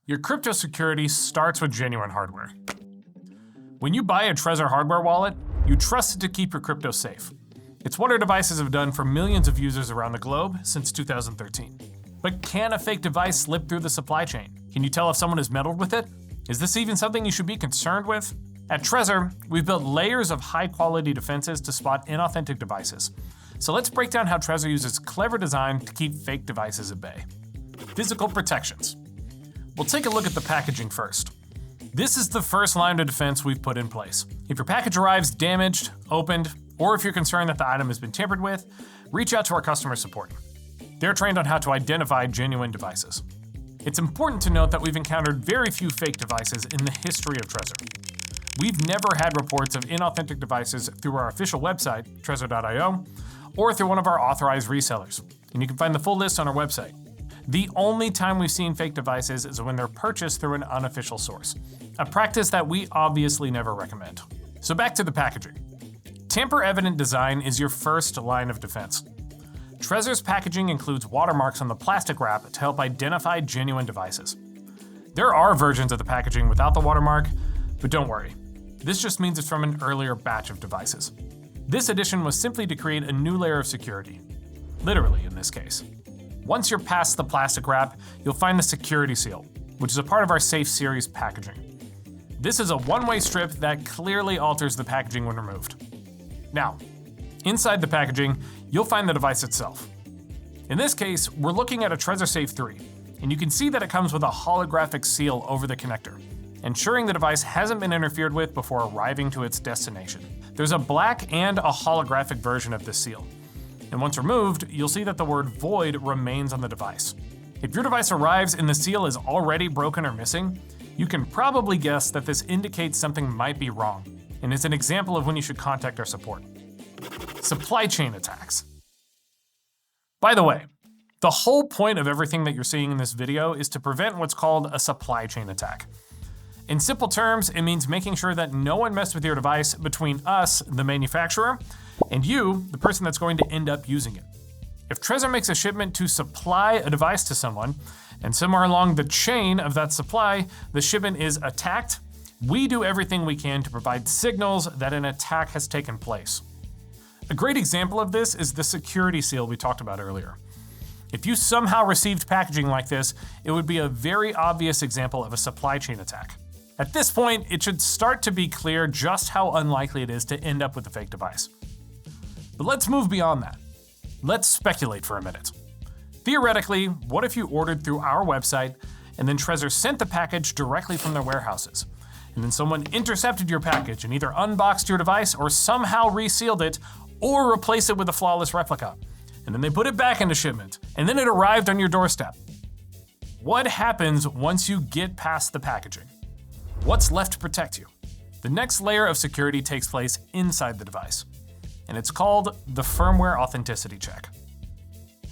Your crypto security starts with genuine hardware. When you buy a Trezor hardware wallet, you trust it to keep your crypto safe. It's what our devices have done for millions of users around the globe since 2013. But can a fake device slip through the supply chain? Can you tell if someone has meddled with it? Is this even something you should be concerned with? At Trezor, we've built layers of high-quality defenses to spot inauthentic devices. So let's break down how Trezor uses clever design to keep fake devices at bay. Physical protections. We'll take a look at the packaging first. This is the first line of defense we've put in place. If your package arrives damaged, opened, or if you're concerned that the item has been tampered with, reach out to our customer support. They're trained on how to identify genuine devices. It's important to note that we've encountered very few fake devices in the history of Trezor. We've never had reports of inauthentic devices through our official website, trezor.io, or through one of our authorized resellers, and you can find the full list on our website. The only time we've seen fake devices is when they're purchased through an unofficial source, a practice that we obviously never recommend. So back to the packaging. Tamper-evident design is your first line of defense. Trezor's packaging includes watermarks on the plastic wrap to help identify genuine devices. There are versions of the packaging without the watermark, but don't worry. This just means it's from an earlier batch of devices. This addition was simply to create a new layer of security. Literally, in this case. Once you're past the plastic wrap, you'll find the security seal, which is a part of our Safe Series packaging. This is a one-way strip that clearly alters the packaging when removed. Now, inside the packaging, you'll find the device itself. In this case, we're looking at a Trezor Safe 3, and you can see that it comes with a holographic seal over the connector, ensuring the device hasn't been interfered with before arriving to its destination. There's a black and a holographic version of this seal. And once removed, you'll see that the word void remains on the device. If your device arrives and the seal is already broken or missing, you can probably guess that this indicates something might be wrong, and it's an example of when you should contact our support. Supply chain attacks. By the way, the whole point of everything that you're seeing in this video is to prevent what's called a supply chain attack. In simple terms, it means making sure that no one messed with your device between us, the manufacturer, and you, the person that's going to end up using it. If Trezor makes a shipment to supply a device to someone, and somewhere along the chain of that supply, the shipment is attacked, we do everything we can to provide signals that an attack has taken place. A great example of this is the security seal we talked about earlier. If you somehow received packaging like this, it would be a very obvious example of a supply chain attack. At this point, it should start to be clear just how unlikely it is to end up with a fake device. But let's move beyond that. Let's speculate for a minute. Theoretically, what if you ordered through our website and then Trezor sent the package directly from their warehouses, and then someone intercepted your package and either unboxed your device or somehow resealed it or replaced it with a flawless replica, and then they put it back into shipment, and then it arrived on your doorstep? What happens once you get past the packaging? What's left to protect you? The next layer of security takes place inside the device, and it's called the firmware authenticity check.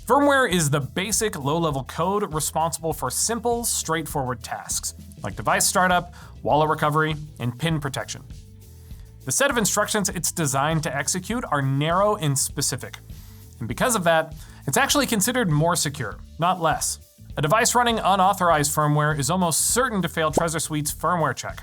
Firmware is the basic low-level code responsible for simple, straightforward tasks, like device startup, wallet recovery, and PIN protection. The set of instructions it's designed to execute are narrow and specific, and because of that, it's actually considered more secure, not less. A device running unauthorized firmware is almost certain to fail Trezor Suite's firmware check,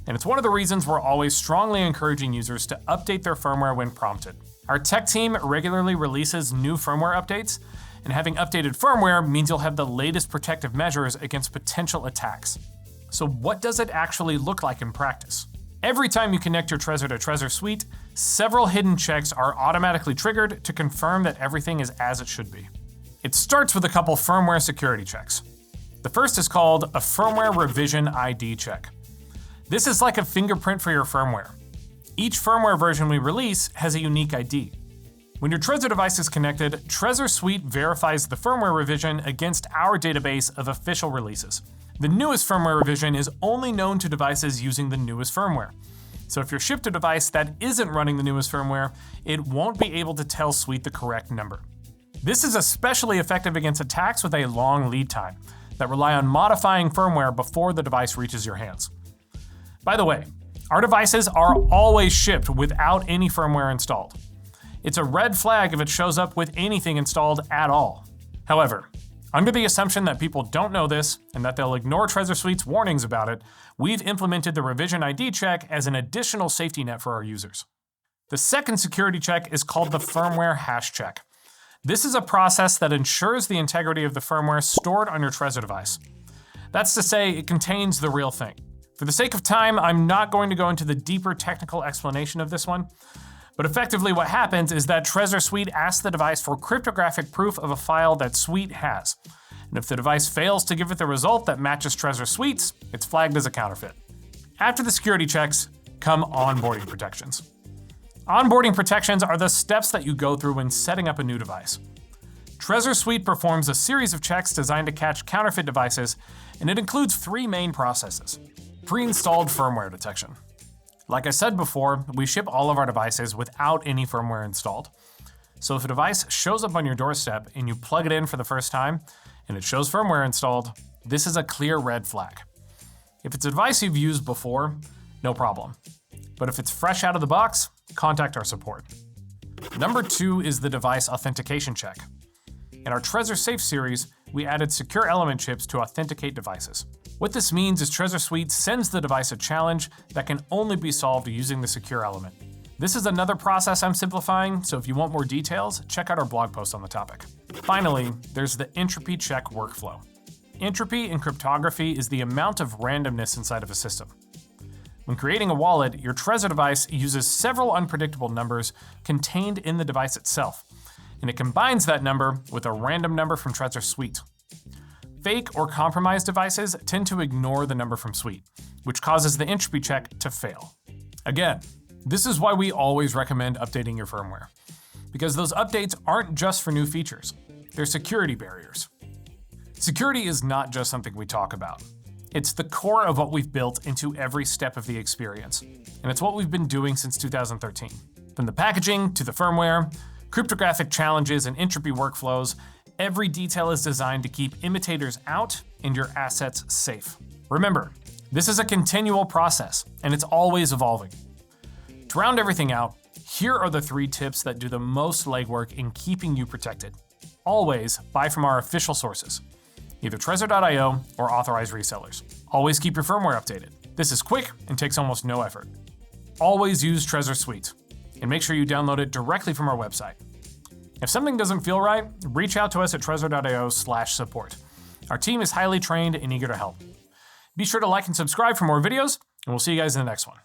and it's one of the reasons we're always strongly encouraging users to update their firmware when prompted. Our tech team regularly releases new firmware updates, and having updated firmware means you'll have the latest protective measures against potential attacks. So what does it actually look like in practice? Every time you connect your Trezor to Trezor Suite, several hidden checks are automatically triggered to confirm that everything is as it should be. It starts with a couple firmware security checks. The first is called a firmware revision ID check. This is like a fingerprint for your firmware. Each firmware version we release has a unique ID. When your Trezor device is connected, Trezor Suite verifies the firmware revision against our database of official releases. The newest firmware revision is only known to devices using the newest firmware. So if you're shipped a device that isn't running the newest firmware, it won't be able to tell Suite the correct number. This is especially effective against attacks with a long lead time that rely on modifying firmware before the device reaches your hands. By the way, our devices are always shipped without any firmware installed. It's a red flag if it shows up with anything installed at all. However, Under the assumption that people don't know this and that they'll ignore Trezor Suite's warnings about it, we've implemented the revision ID check as an additional safety net for our users. The second security check is called the firmware hash check. This is a process that ensures the integrity of the firmware stored on your Trezor device. That's to say, it contains the real thing. For the sake of time, I'm not going to go into the deeper technical explanation of this one, but effectively what happens is that Trezor Suite asks the device for cryptographic proof of a file that Suite has. And if the device fails to give it the result that matches Trezor Suite's, it's flagged as a counterfeit. After the security checks come onboarding protections. Onboarding protections are the steps that you go through when setting up a new device. Trezor Suite performs a series of checks designed to catch counterfeit devices, and it includes 3 main processes. Pre-installed firmware detection. Like I said before, we ship all of our devices without any firmware installed. So if a device shows up on your doorstep and you plug it in for the first time and it shows firmware installed, this is a clear red flag. If it's a device you've used before, no problem. But if it's fresh out of the box, contact our support. Number 2 is the device authentication check. In our Trezor Safe series, we added secure element chips to authenticate devices. What this means is Trezor Suite sends the device a challenge that can only be solved using the secure element. This is another process I'm simplifying, so if you want more details, check out our blog post on the topic. Finally, there's the Entropy check workflow. Entropy in cryptography is the amount of randomness inside of a system. When creating a wallet, your Trezor device uses several unpredictable numbers contained in the device itself, and it combines that number with a random number from Trezor Suite. Fake or compromised devices tend to ignore the number from Suite, which causes the entropy check to fail. Again, this is why we always recommend updating your firmware, because those updates aren't just for new features, they're security barriers. Security is not just something we talk about. It's the core of what we've built into every step of the experience, and it's what we've been doing since 2013. From the packaging to the firmware, cryptographic challenges and entropy workflows, every detail is designed to keep imitators out and your assets safe. Remember, this is a continual process, and it's always evolving. To round everything out, here are the 3 tips that do the most legwork in keeping you protected. Always buy from our official sources, either Trezor.io or authorized resellers. Always keep your firmware updated. This is quick and takes almost no effort. Always use Trezor Suite, and make sure you download it directly from our website. If something doesn't feel right, reach out to us at Trezor.io/support. Our team is highly trained and eager to help. Be sure to like and subscribe for more videos, and we'll see you guys in the next one.